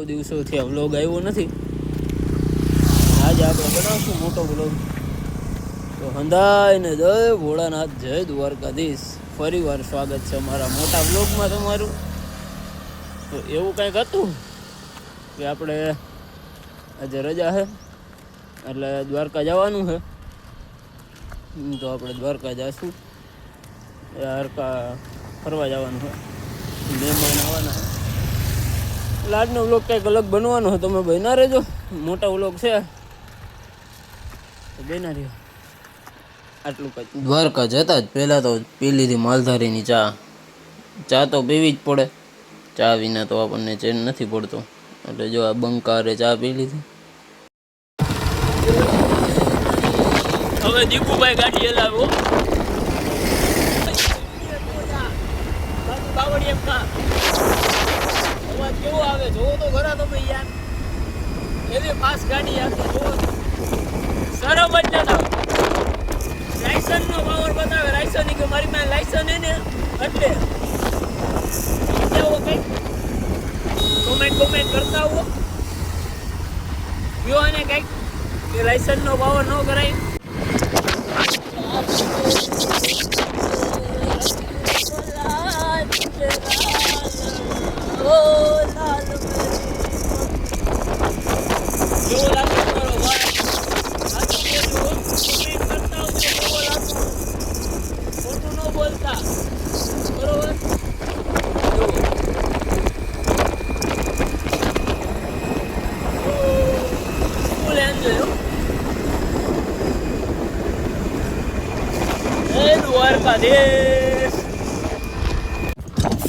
દિવસોથી આ વ્લોગ આવ્યો નથી. આજે આપણે બનાવશું મોટો વ્લોગ. તો હંધાઈને જય ભોળાનાથ, જય દ્વારકાધીશ. ફરી વાર સ્વાગત છે અમારા મોટા વ્લોગમાં તમારું. તો એવું કંઈક હતું કે આપણે આજે રજા છે એટલે દ્વારકા જવાનું છે. તો આપણે દ્વારકા જઈશું, દ્વારકા ફરવા જવાનું છે, મહેમાન આવવાના છે. એટલે આજનો વ્લોગ કંઈક અલગ બનવાનો છે. તમે બન્યા રહેજો, મોટા વ્લોગ છે તો બન્યા રહ્યો. આટલું કંઈક. દ્વારકા જતા જ પહેલાં તો પી લીધી માલધારીની ચા. ચા તો પીવી જ પડે, ચા વિના તો આપણને ચેન નથી પડતો. એટલે જો આ બંકારે ચા પી લીધી. હવે દીપુભાઈ ગાડી હલાવો. અવાજ કેવો આવે જોવો તો ખરા તમે યાર. એવી ફાસ્ટ ગાડી આપી જોવો, સરમ જ નતા. લાયસન્સ નો પાવર બતાવે. લાયસન્સ કે મારી પાસે લાયસન્સ હે ને એટલે કેવો કઈ કોમેન્ટ કરતા હો કયો ને કઈક કે લાયસન્સ નો પાવર ન કરાય.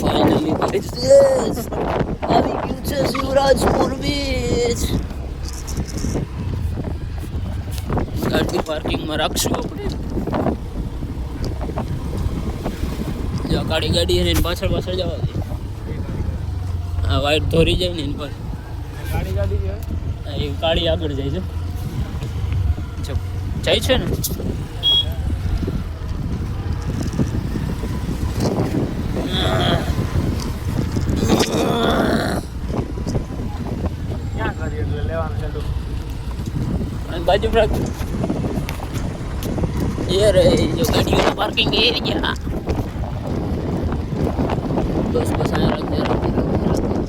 ફાઇનલી આવી ગયું છે શિવરાજપુર બીચ. ગાડી પાર્કિંગમાં રાખશું આપણે. જો કાળી ગાડી એને પાછળ જવા દે. આ વાઈટ ધોરી જાય ને એની પાસે ગાડી છે. એ કાળી આગળ જાય છે. જાય છે ને બાજુ એ રે જો ગાડીઓના પાર્કિંગ એરિયા. બસ અહીંયા રાખજે.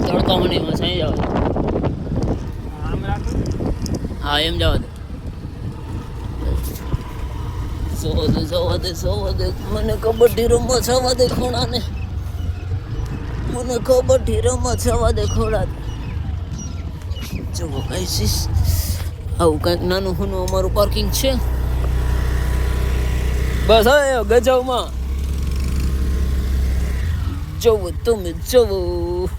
તડકા મને એમાં સાંઈ જવા દે. હા એમ જવા દે. સોવા દે મને કબડ્ડી રમવા જવા દે ખોડાને. મને કબડ્ડી રમવા જવા દે ખોડાને. જો કઈશીશ આવું કંઈક નાનું હુનું અમારું પાર્કિંગ છે. બસ હવે ગજવમાં જવું તમે જવું.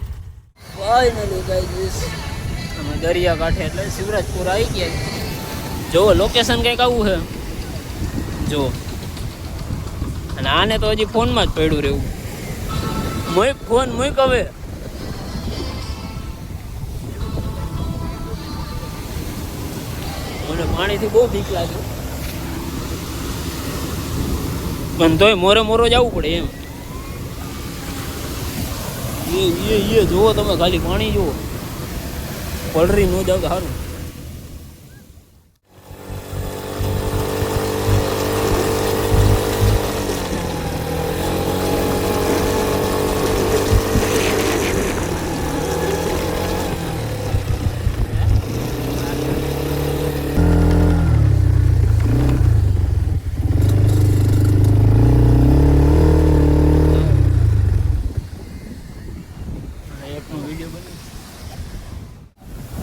ફાઇનલી ગાઈસ અમે દરિયા કાંઠે એટલે શિવરાજપુર આવી ગયા. જો લોકેશન કંઈક આવું છે જો. અને આને તો હજી ફોનમાં જ પડ્યું રહેવું. ફોન મૂક હવે. મને પાણીથી બહુ બીક લાગે પણ તોય મોરો જવું પડે એમ. એ જુઓ તમે ખાલી પાણી જુઓ. પલરી ન જાવ તો સારું.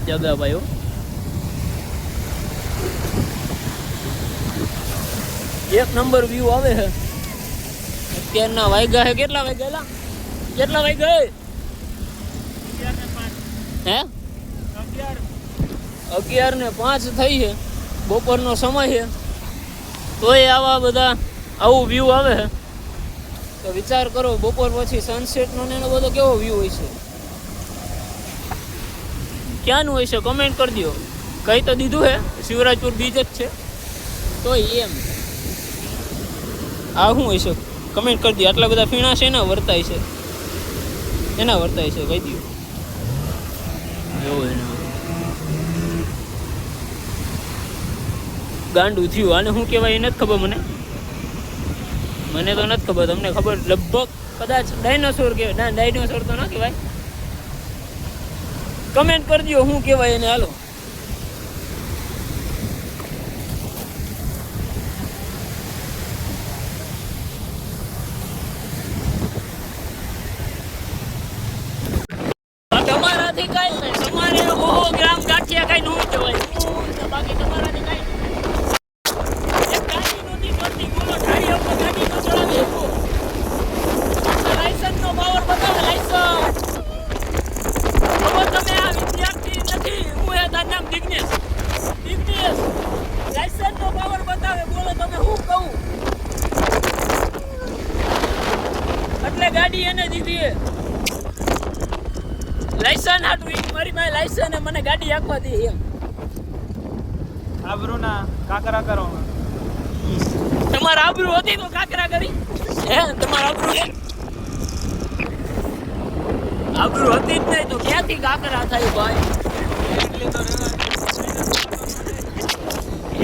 જગા ભાઈઓ એક નંબર વ્યૂ આવે છે. અત્યારના વાગ્યા છે કેટલા વાગ્યા? હે 11:05 થઈ છે. બપોરનો સમય છે તોય આવા બધા આવું વ્યૂ આવે છે. તો વિચાર કરો બપોર પછી સનસેટનો ને એનો બધો કેવો વ્યૂ હોય છે. ક્યાંનું હોય છે કમેન્ટ કરી દો. કહી તો દીધું હે શિવરાજપુર બીચ જ છે તો એમ આ શું હોય છે કમેન્ટ કરી દો. આટલા બધા ફીણા છે એના વર્તાય છે કહી દો. એવું એને ગાંડું થયું. આને શું કહેવાય એ નથી ખબર મને તો નથી ખબર. તમને ખબર? લગભગ કદાચ ડાયનોસોર કહેવાય. ના, ડાયનોસોર તો ના કહેવાય. કમેન્ટ કરજો શું કહેવાય એને. હાલો, તમારાથી કઈ નહીં. તમારે ઓહો ગ્રામ ગાંઠિયા કઈ નું કહેવાય. બાકી તમારાથી કઈ એક ગાડી નહોતી કરતી. બોલો, ગાડી આપણે ગાડી તો ચલાવી શકો. લાયસન્સ નો પાવર બતાવે. લાયસન્સ તમે આ વિદ્યાર્થી નથી. હું એ તારું નામ દિગ્નેશ. લાયસન્સ નો પાવર બતાવે. બોલો તમે શું કહું? એટલે ગાડી એને દીધી. લાયસન્સ હાટું મારી પાસે લાયસન્સ ને મને ગાડી આપવા દે એમ. આબરૂ ના કાકરા કરો. તમારા આબરૂ હતી તો કાકરા કરી. હે, તમારા આબરૂ છે? આબરૂ હતી જ નહીં તો ક્યાંથી કાકરા થાય ભાઈ? એટલી તો એ જ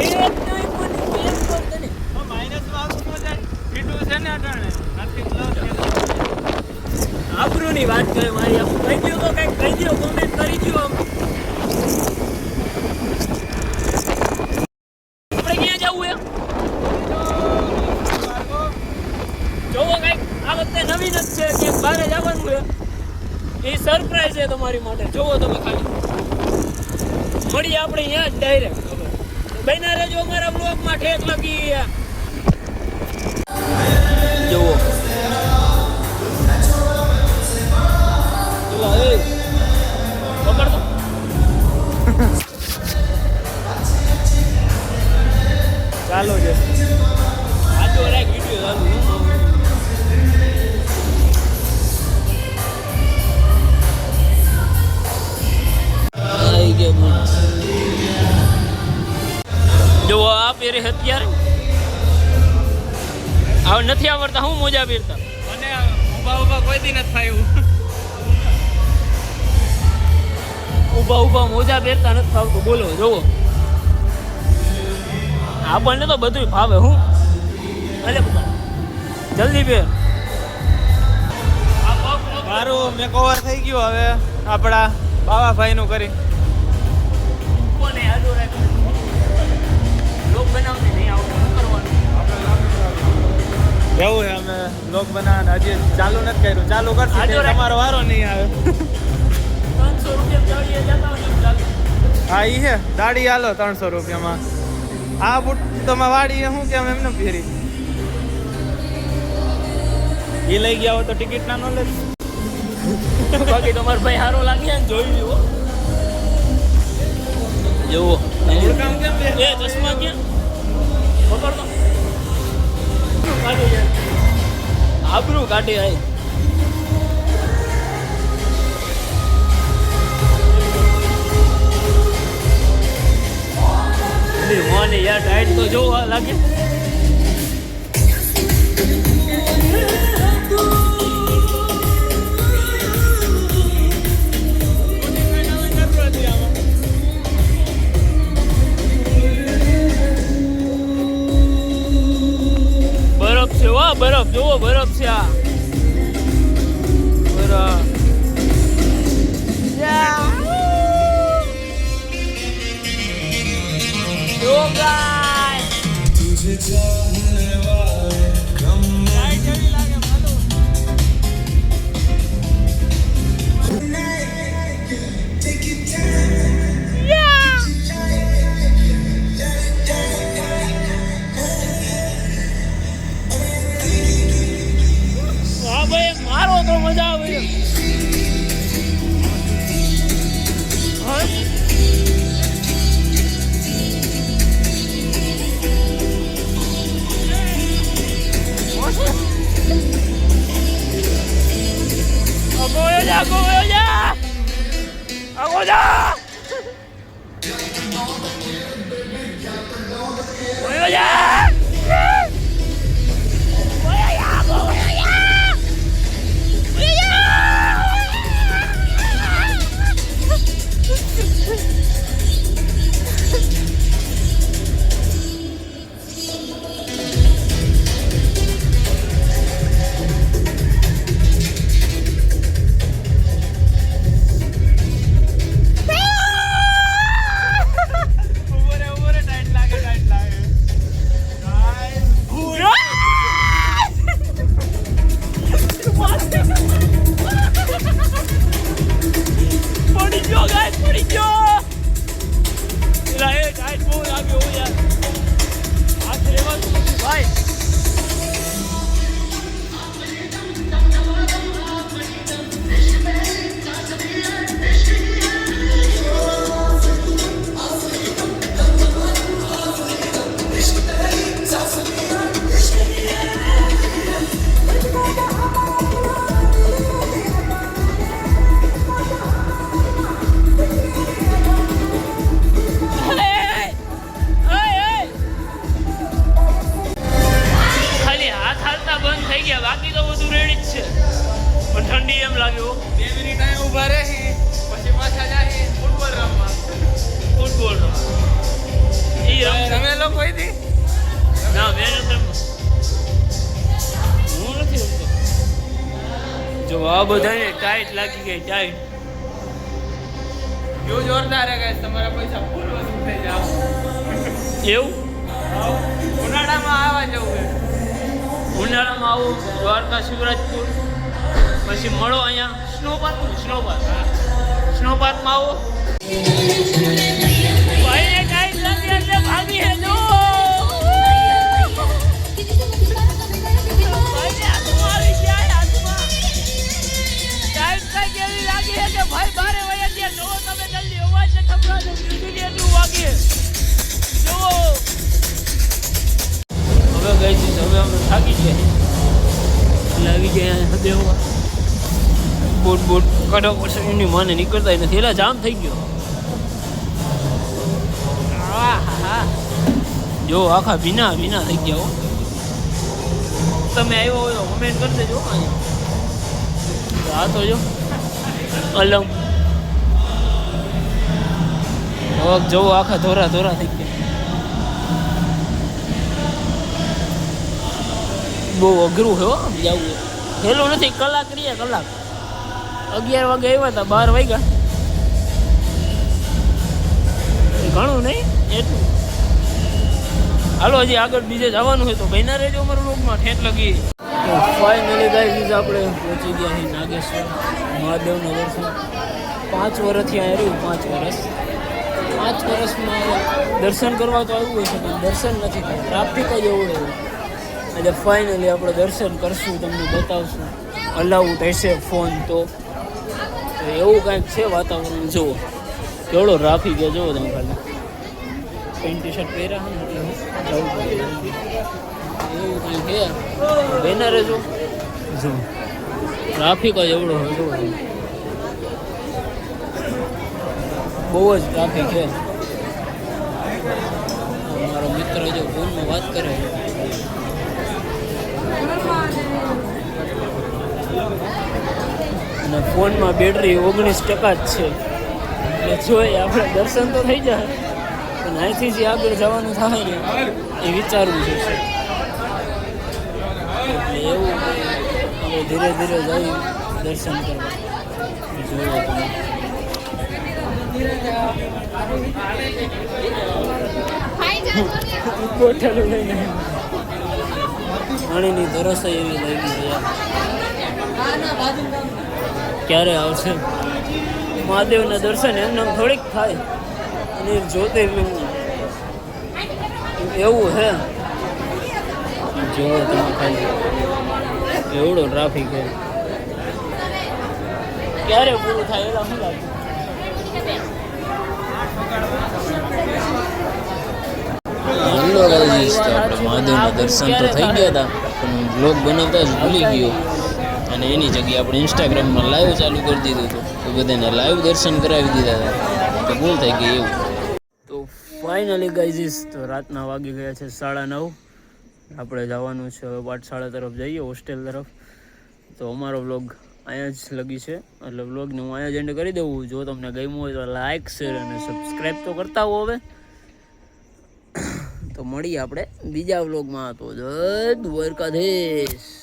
નહીં પણ કેમ કરતો ને માઇનસ માં આવતું જાય. હીટું છે ને અટાણે નથી પ્લસ. આબરૂ ની વાત કરે મારી. આમ કહી દો તો કઈક કહી દો. કોમેન્ટ કરી દો. આમ આપણે ક્યાં જવું એમ જોવો. કઈક આ વખતે નવીન જ છે કે બહાર જવાનું છે. એ સરપ્રાઈઝ છે તમારી માટે. જોવો તમે ખાલી. મળીએ આપણે અહીંયા જ ડાયરેક્ટ. બન્યા રહેજો અમારા બ્લોગમાં. ઠેક લગી જોવો. ચાલો છે. આજો રાખ વિડિયો ચાલુ. આઈ કે બોલ. જો આ પેરે અત્યારે હવે નથી આવડતા. હું મોજા પહેરતા મને ઊભા કોઈ દી નથી થયું. ઊભા મોજા પહેરતા નથી ફાવતું. બોલો જોવો. આપણને તો બધું ભાવે. હું અલે જલ્દી પહેર. મારું મેકઓવર થઈ ગયું. હવે આપણા બાવાભાઈ નું કરી કોને આડો રાખ. લોક બનાવને નહીં આવડે. શું કરવાનું? એવું છે. અમે બ્લોગ બનાવવાના હજી ચાલુ નથી કર્યું. ચાલુ કરશું તમારો વારો નહીં આવે. 300 રૂપિયા ચાલીએ જતા હોય એમ ચાલુ. હા, ઈ છે દાડી હાલો 300 રૂપિયામાં. આ બુટ તો માં વાડી શું કેમ એમને ફેરી એ લઈ ગયા હોય તો ટિકિટ ના નો લે. બાકી તમારો ભાઈ સારો લાગ્યા ને જોઈ લ્યો. જોવો કામ કેમ એ ચશ્મા ક્યાં પકડતો કાઢો યાર. આબરૂ કાઢી આય. મોને યાર ટાઈટ તો જોવા લાગે. બરફ છે. વાહ, બરફ જોવો. બરફ છે. આ બરફ. જો ગાય તુझे चाहने वाले कम गाय જેવી લાગે માલુમ. હા ભાઈ, મારો તો મજા આવે. હા, ઊભા રહી પછી પાછા જાય ફૂટબોલ રમવા. ફૂટબોલ તમે લોકો કોઈ ના મેં નથી રમતો. હું નથી રમતો. જો આ બધાને ટાઈટ લાગી ગઈ ટાઈટ. જો જોરદાર હે ગાઈસ, તમારા પૈસા ફૂલ વસૂલ થઈ જાવ. એવું ઉનાળામાં આવવા જવું છે. ઉનાળામાં આવું દ્વારકા શિવરાજપુર પછી મળો અહીંયા સ્નોપાર્કમાં આવો. ભાઈને ટાઈટ લાગી એટલે ભાગી હે જો. ભાઈને હાથમાં આવી ગયા હાથમાં. ટાઈટ કઈ કેવી લાગી હે કે ભાઈ બારે વયા ગયા. જોવો તમે જલ્દી અવાજ ને સંભળાજો. મ્યુઝિક એટલું વાગે જોવો. હવે ગઈ છે હવે અમે થાકી ગયા એટલે આવી ગયા હદેવા. બોટ કાઢવા પડશે એની માને નીકળતા નથી એટલે જામ થઈ ગયો. જો આખા ભીના થઈ ગયા હો. તમે આવ્યો હોય તો કમેન્ટ કરી દેજો અહીંયા. આ તો જો અલમ હવે જવો આખા ધોરા થઈ ગયા. બહુ અઘરું છે હો જવું. હેલું નથી. કલાક 11 વાગે આવ્યા હતા 12 વાગ્યા. ઘણું નહીં એટલું. હાલો હજી આગળ બીજે જવાનું હોય તો બહેના રહેજો અમારું લોકમાં ઠેઠ લગી. ફાઇનલી ગાઈસ આપણે પહોંચી ગયા છીએ નાગેશ્વર મહાદેવના દર્શન. 5 વર્ષથી અહીંયા રહ્યું. 5 વર્ષમાં દર્શન કરવા તો આવ્યું હોય છે પણ દર્શન નથી થયું. ટ્રાફિક જ એવું હોય. એટલે ફાઇનલી આપણે દર્શન કરશું, તમને બતાવશું. અલાઉડ હશે ફોન તો એવું કાંઈક છે વાતાવરણ. જુઓ કેવડો ટ્રાફિક છે. જુઓ તમે ખાલી પેન્ટ ટી શર્ટ પહેર્યા હોય ને એટલે જવું પડે એવું કાંઈક છે. બેના રહેજો. જો ટ્રાફિક જ એવડો હોય. જુઓ બહુ જ ટ્રાફિક છે. મારો મિત્ર જો ફોનમાં વાત કરે અને ફોનમાં બેટરી 19% જ છે. એટલે જોઈએ આપણે દર્શન તો થઈ જાય પણ અહીંથી જે આગળ જવાનું થાય ને એ વિચારવું જોઈશે. એટલે એવું આપણે ધીરે ધીરે જઈ દર્શન કરવા. જોવો તમે બોટલ લઈને પાણીની તરસ એવી લાગી છે. ક્યારે આવશે મહાદેવના દર્શન? એમને થોડીક થાય અને જ્યોતિર્લિંગ એવું છે. જોવો તમે ખાલી એવડો ટ્રાફિક છે. ક્યારે પૂરું થાય એલા શું લાગે? મહાદેવના દર્શન તો થઈ ગયા હતા પણ બ્લોગ બનાવતા જ ભૂલી ગયો અને એની જગ્યાએ આપણે ઇન્સ્ટાગ્રામમાં લાઈવ ચાલુ કરી દીધું હતું તો બધાને લાઈવ દર્શન કરાવી દીધા હતા તો ભૂલ થઈ ગઈ એવું. તો ફાઇનલી ગાઈઝ તો રાતના વાગી ગયા છે 9:30. આપણે જવાનું છે પાઠશાળા તરફ જઈએ, હોસ્ટેલ તરફ. તો અમારો વ્લોગ અહીંયા જ લગી છે એટલે વ્લોગને હું અહીંયા જ એન્ડ કરી દઉં. જો તમને ગમ્યું હોય તો લાઇક શેર અને સબસ્ક્રાઈબ તો કરતા હો હવે. તો મળીએ આપણે બીજા વ્લોગમાં. તો જય દ્વારકાધીશ.